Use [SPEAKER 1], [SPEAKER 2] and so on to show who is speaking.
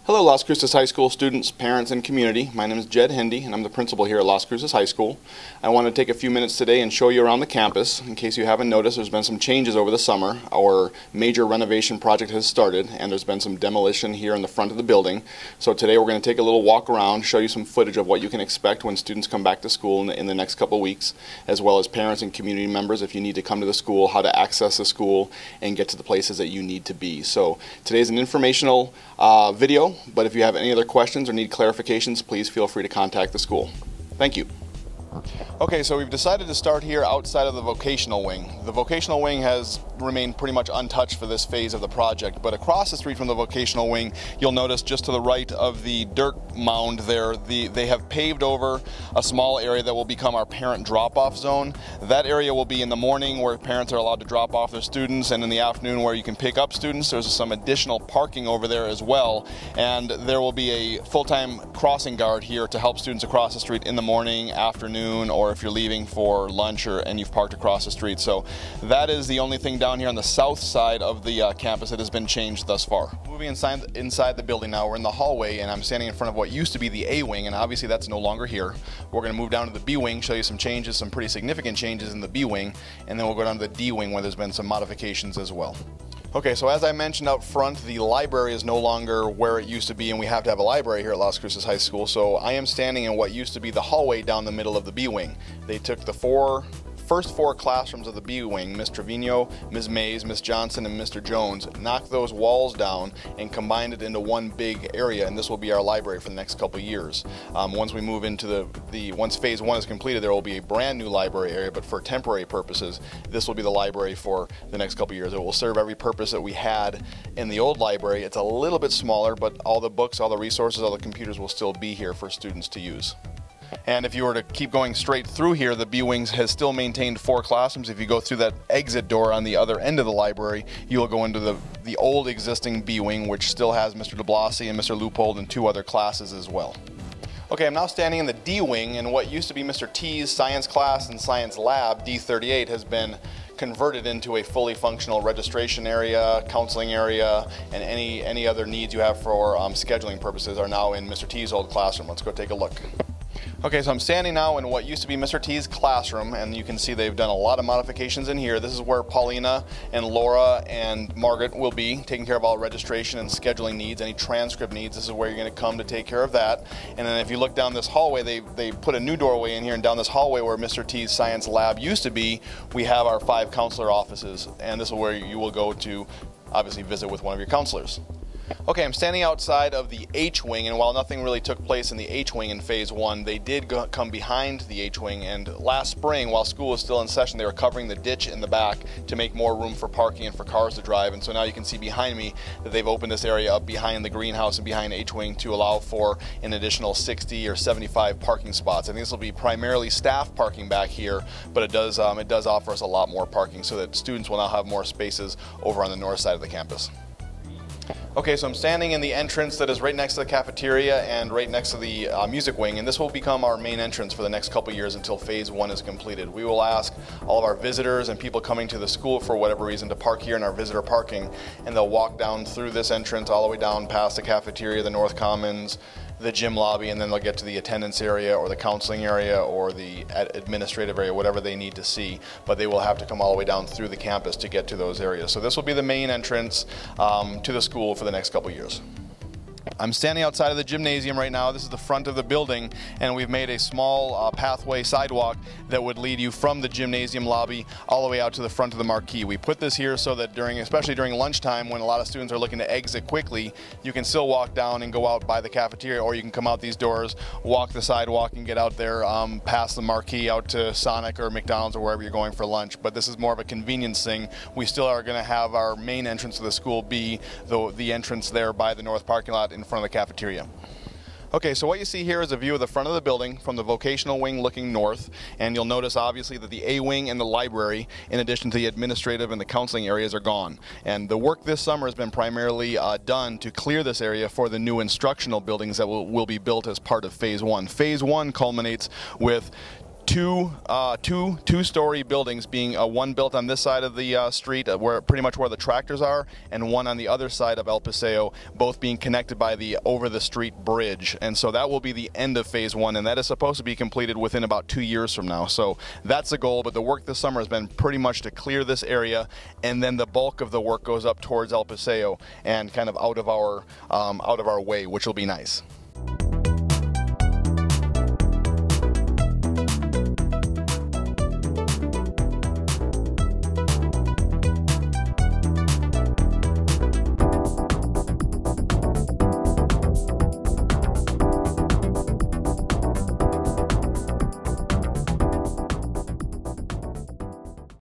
[SPEAKER 1] Hello, Las Cruces High School students, parents, and community. My name is Jed Hendy, and I'm the principal here at Las Cruces High School. I want to take a few minutes today and show you around the campus. In case you haven't noticed, there's been some changes over the summer. Our major renovation project has started, and there's been some demolition here in the front of the building. So today we're going to take a little walk around, show you some footage of what you can expect when students come back to school in the next couple of weeks, as well as parents and community members if you need to come to the school, how to access the school, and get to the places that you need to be. So today's an informational video. But if you have any other questions or need clarifications, please feel free to contact the school. Thank you. Okay, so we've decided to start here outside of the vocational wing. The vocational wing has remained pretty much untouched for this phase of the project, but across the street from the vocational wing, you'll notice just to the right of the dirt mound there, they have paved over a small area that will become our parent drop-off zone. That area will be in the morning where parents are allowed to drop off their students, and in the afternoon where you can pick up students. There's some additional parking over there as well, and there will be a full-time crossing guard here to help students across the street in the morning, afternoon, or if you're leaving for lunch and you've parked across the street. So that is the only thing down here on the south side of the campus that has been changed thus far. Moving inside the building now, we're in the hallway, and I'm standing in front of what used to be the A wing, and obviously that's no longer here. We're going to move down to the B wing, show you some changes, some pretty significant changes in the B wing, and then we'll go down to the D wing where there's been some modifications as well. Okay, so as I mentioned out front, the library is no longer where it used to be, and we have to have a library here at Las Cruces High School. So I am standing in what used to be the hallway down the middle of the B wing. They took the first four classrooms of the B wing, Ms. Trevino, Ms. Mays, Ms. Johnson, and Mr. Jones, knocked those walls down and combined it into one big area, and this will be our library for the next couple of years. Once we move into once phase one is completed, there will be a brand new library area, but for temporary purposes, this will be the library for the next couple of years. It will serve every purpose that we had in the old library. It's a little bit smaller, but all the books, all the resources, all the computers will still be here for students to use. And if you were to keep going straight through here, the B wings has still maintained 4 classrooms. If you go through that exit door on the other end of the library, you will go into the old existing B wing, which still has Mr. DeBlasi and Mr. Leupold and 2 other classes as well. Okay, I'm now standing in the D wing, and what used to be Mr. T's science class and science lab, D38, has been converted into a fully functional registration area, counseling area, and any other needs you have for scheduling purposes are now in Mr. T's old classroom. Let's go take a look. Okay, so I'm standing now in what used to be Mr. T's classroom, and you can see they've done a lot of modifications in here. This is where Paulina and Laura and Margaret will be taking care of all registration and scheduling needs, any transcript needs. This is where you're going to come to take care of that. And then if you look down this hallway, they put a new doorway in here, and down this hallway where Mr. T's science lab used to be, we have our 5 counselor offices, and this is where you will go to obviously visit with one of your counselors. Okay, I'm standing outside of the H wing, and while nothing really took place in the H wing in phase 1, they did come behind the H wing, and last spring, while school was still in session, they were covering the ditch in the back to make more room for parking and for cars to drive. And so now you can see behind me that they've opened this area up behind the greenhouse and behind H wing to allow for an additional 60 or 75 parking spots. I think this will be primarily staff parking back here, but it does offer us a lot more parking so that students will now have more spaces over on the north side of the campus. Okay, so I'm standing in the entrance that is right next to the cafeteria and right next to the music wing, and this will become our main entrance for the next couple years until phase 1 is completed. We will ask all of our visitors and people coming to the school for whatever reason to park here in our visitor parking, and they'll walk down through this entrance all the way down past the cafeteria, the North Commons, the gym lobby, and then they'll get to the attendance area or the counseling area or the administrative area, whatever they need to see. But they will have to come all the way down through the campus to get to those areas. So this will be the main entrance to the school for the next couple years. I'm standing outside of the gymnasium right now. This is the front of the building, and we've made a small pathway sidewalk that would lead you from the gymnasium lobby all the way out to the front of the marquee. We put this here so that especially during lunchtime, when a lot of students are looking to exit quickly, you can still walk down and go out by the cafeteria, or you can come out these doors, walk the sidewalk, and get out there past the marquee out to Sonic or McDonald's or wherever you're going for lunch. But this is more of a convenience thing. We still are going to have our main entrance to the school be the entrance there by the north parking lot in front of the cafeteria. Okay, so what you see here is a view of the front of the building from the vocational wing looking north, and you'll notice obviously that the A wing and the library, in addition to the administrative and the counseling areas, are gone. And the work this summer has been primarily done to clear this area for the new instructional buildings that will be built as part of Phase 1. Phase 1 culminates with two-story buildings, being one built on this side of the street, where pretty much where the tractors are, and one on the other side of El Paseo, both being connected by the over-the-street bridge. And so that will be the end of Phase 1, and that is supposed to be completed within about 2 years from now. So that's the goal, but the work this summer has been pretty much to clear this area, and then the bulk of the work goes up towards El Paseo and kind of out of our way, which will be nice.